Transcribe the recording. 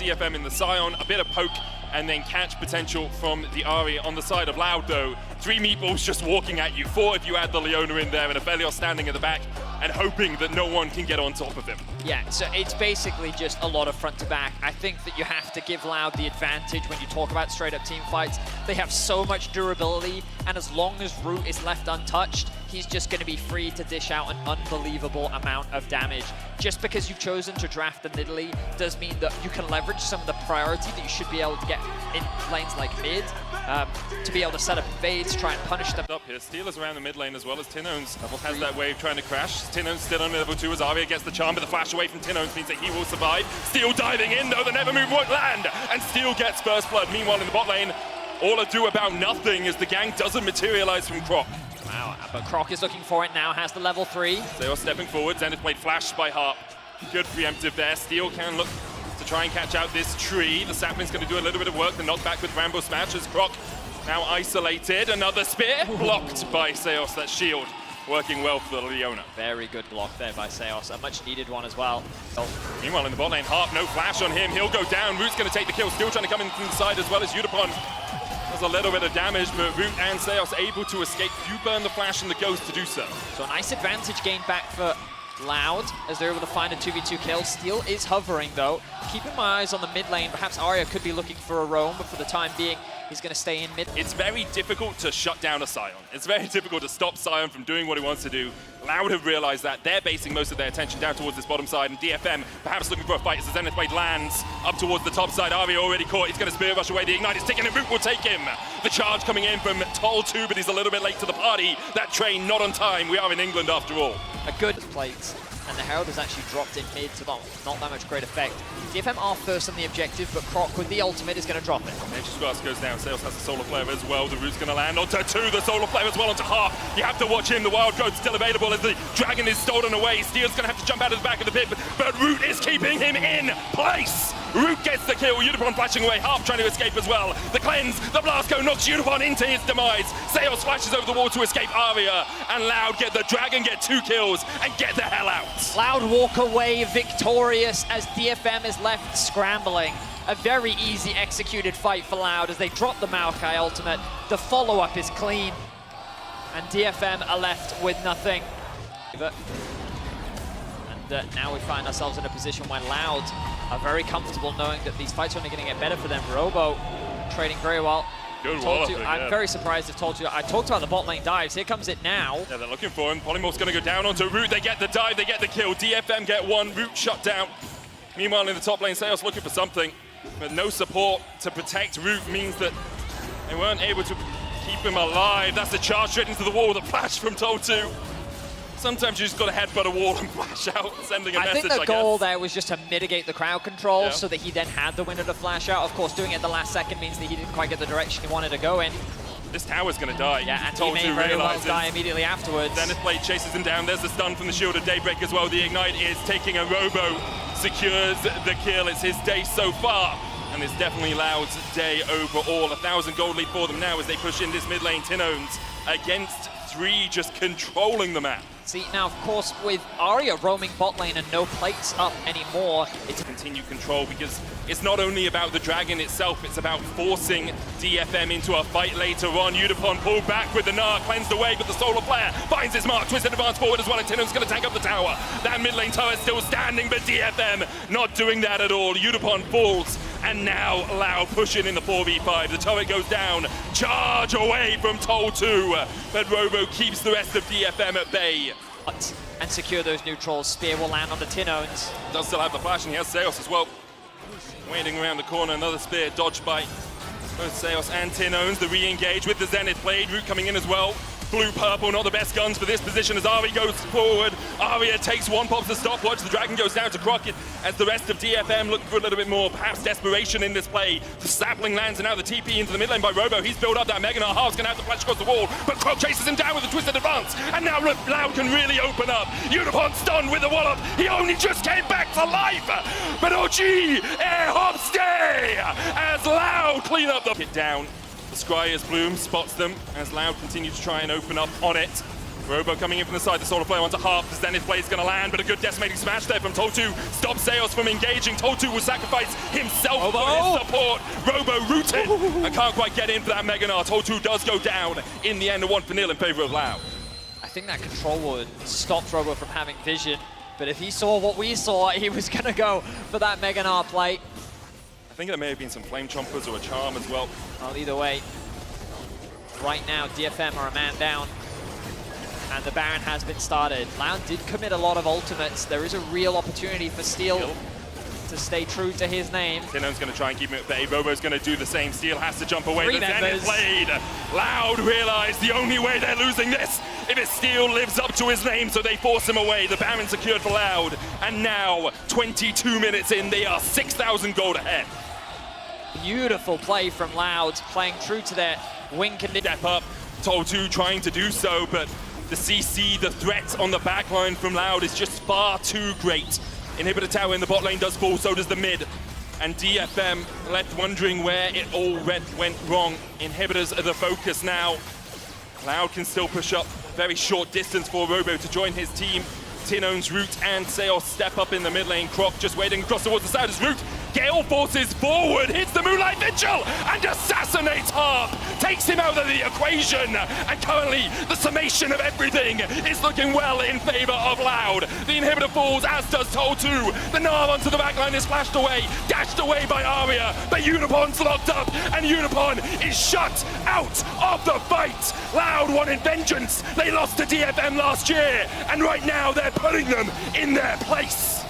DFM in the Scion, a bit of poke, and then catch potential from the Ari on the side of Loud, though. 3 meatballs just walking at you, 4 if you add the Leona in there, and Aphelios standing at the back and hoping that no one can get on top of him. Yeah, so it's basically just a lot of front to back. I think that you have to give Loud the advantage when you talk about straight up team fights. They have so much durability, and as long as Root is left untouched, he's just going to be free to dish out an unbelievable amount of damage. Just because you've chosen to draft the Nidalee does mean that you can leverage some of the priority that you should be able to get in lanes like mid, to be able to set up invades, try and punish them. Up here, Steelers around the mid lane as well as Tinones has that wave trying to crash. Tinones still on level 2 as Arya gets the charm, but the flash away from Tinones means that he will survive. Steel diving in though, the never move won't land, and Steel gets first blood. Meanwhile in the bot lane, all ado about nothing as the gank doesn't materialize from Croc. Wow, but Croc is looking for it now, has the level 3. They are stepping forward, Zenith Blade flashed by Harp. Good preemptive there. Steel can look to try and catch out this tree. The sapling's going to do a little bit of work. The knockback with Rambo Smash as Croc now isolated. Another spear blocked by Seos. That shield working well for the Leona. Very good block there by Seos, a much needed one as well. Meanwhile in the bot lane, Harp, no flash on him. He'll go down. Root's going to take the kill. Still trying to come in from the side as well as Udapon. Does a little bit of damage, but Root and Seos able to escape. You burn the flash and the ghost to do so. So a nice advantage gained back for Loud as they're able to find a 2v2 kill. Steel is hovering though. Keeping my eyes on the mid lane. Perhaps Arya could be looking for a roam, but for the time being, he's going to stay in mid. It's very difficult to shut down a Scion. It's very difficult to stop Scion from doing what he wants to do. Loud have realized that. They're basing most of their attention down towards this bottom side, and DFM perhaps looking for a fight as the Zenith Blade lands up towards the top side. Arya already caught. He's going to Spirit Rush away. The Ignite is ticking, and Root will take him. The charge coming in from Toll 2, but he's a little bit late to the party. That train not on time. We are in England after all. A good plates. And the Herald has actually dropped in mid to not that much great effect. DFM are first on the objective, but Croc with the ultimate is going to drop it. Nature's Grasp goes down. Sales has the Solar Flare as well. The Root's going to land onto 2. The Solar Flare as well onto Harp. You have to watch him. The Wild Growth's still available as the Dragon is stolen away. Steel's going to have to jump out of the back of the pit, but Root is keeping him in place. Root gets the kill. Udapon flashing away. Harp trying to escape as well. The cleanse, the blast go knocks Udapon into his demise. Seos flashes over the wall to escape Arya, and Loud get the Dragon, get 2 kills, and get the hell out. Loud walk away victorious as DFM is left scrambling. A very easy executed fight for Loud as they drop the Maokai ultimate. The follow-up is clean, and DFM are left with nothing. And now we find ourselves in a position where Loud are very comfortable knowing that these fights are only going to get better for them. Robo trading very well. Good I'm very surprised if told you. I talked about the bot lane dives. Here comes it now. Yeah, they're looking for him. Polymorph's going to go down onto Root. They get the dive, they get the kill. DFM get 1, Root shut down. Meanwhile, in the top lane, Seos looking for something, but no support to protect Root means that they weren't able to keep him alive. That's the charge straight into the wall. The flash from Toll 2. Sometimes you just got to headbutt a wall and flash out, sending a message, I think the goal there was just to mitigate the crowd control so that he then had the window to flash out. Of course, doing it at the last second means that he didn't quite get the direction he wanted to go in. This tower's going to die. Yeah, and he may very well die immediately afterwards. Zenith Blade chases him down. There's the stun from the Shield of Daybreak as well. The Ignite is taking a Robo, secures the kill. It's his day so far, and it's definitely Loud's day overall. 1,000 gold lead for them now as they push in this mid lane. Tinones against 3, just controlling the map. See, now, of course, with Arya roaming bot lane and no plates up anymore, it's continued control because it's not only about the Dragon itself, it's about forcing DFM into a fight later on. Udapon pulled back with the Gnar, cleansed away, but the Solar Flare finds his mark, twisted advance forward as well, and Tino's going to tank up the tower. That mid lane tower is still standing, but DFM not doing that at all. Udapon falls, and now Loud pushing in the 4v5. The turret goes down, charge away from Toll 2, but Robo keeps the rest of DFM at bay. And secure those neutrals. Spear will land on the Tinones. Does still have the flash, and he has Seos as well. Waiting around the corner, another spear dodged by both Seos and Tinones. The re-engage with the Zenith Blade. Root coming in as well. Blue-purple, not the best guns for this position as Ari goes forward. Arya takes 1 pop to stopwatch. The Dragon goes down to Crockett as the rest of DFM look for a little bit more, perhaps desperation in this play. The sapling lands and now the TP into the mid lane by Robo. He's built up that Mega Gnar. Harp's going to have to flash across the wall, but Croc chases him down with a twisted advance. And now Loud can really open up. Udapon stunned with the wallop. He only just came back to life. But OG, air hop stay as Loud clean up the pit down. The Scryer's Bloom spots them as Loud continue to try and open up on it. Robo coming in from the side, the Solar Flare onto half. The Zenith Blade's gonna land, but a good decimating smash there from Totu. Stops Zeus from engaging. Totu will sacrifice himself for his support. Robo rooted and can't quite get in for that Mega Gnar. Totu does go down in the end, 1-0 in favor of Loud. I think that control ward stopped Robo from having vision, but if he saw what we saw, he was gonna go for that Mega Gnar plate. I think there may have been some Flame Chompers or a Charm as well. Well, either way, right now DFM are a man down, and the Baron has been started. Loud did commit a lot of ultimates. There is a real opportunity for Steel to stay true to his name. Tino's going to try and keep him at bay. Robo's going to do the same. Steel has to jump away. Three The Zenith members. Blade. Loud realize the only way they're losing this if it's Steel lives up to his name, so they force him away. The Baron secured for Loud, and now 22 minutes in, they are 6,000 gold ahead. Beautiful play from Loud, playing true to their win condition. Step up, Totu trying to do so, but the CC, the threat on the backline from Loud is just far too great. Inhibitor tower in the bot lane does fall, so does the mid. And DFM left wondering where it all went wrong. Inhibitors are the focus now. Loud can still push up very short distance for Robo to join his team. Tin owns Root and Seos step up in the mid lane. Croc just waiting across towards the side as Root. Gale forces forward, hits the Moonlight Vigil, and assassinates Harp. Takes him out of the equation. And currently, the summation of everything is looking well in favor of Loud. The inhibitor falls, as does Totu. The Gnar onto the backline is flashed away, dashed away by Arya. But Unipon's locked up, and Unipon is shut out of the fight. Loud wanted vengeance. They lost to DFM last year, and right now they're putting them in their place.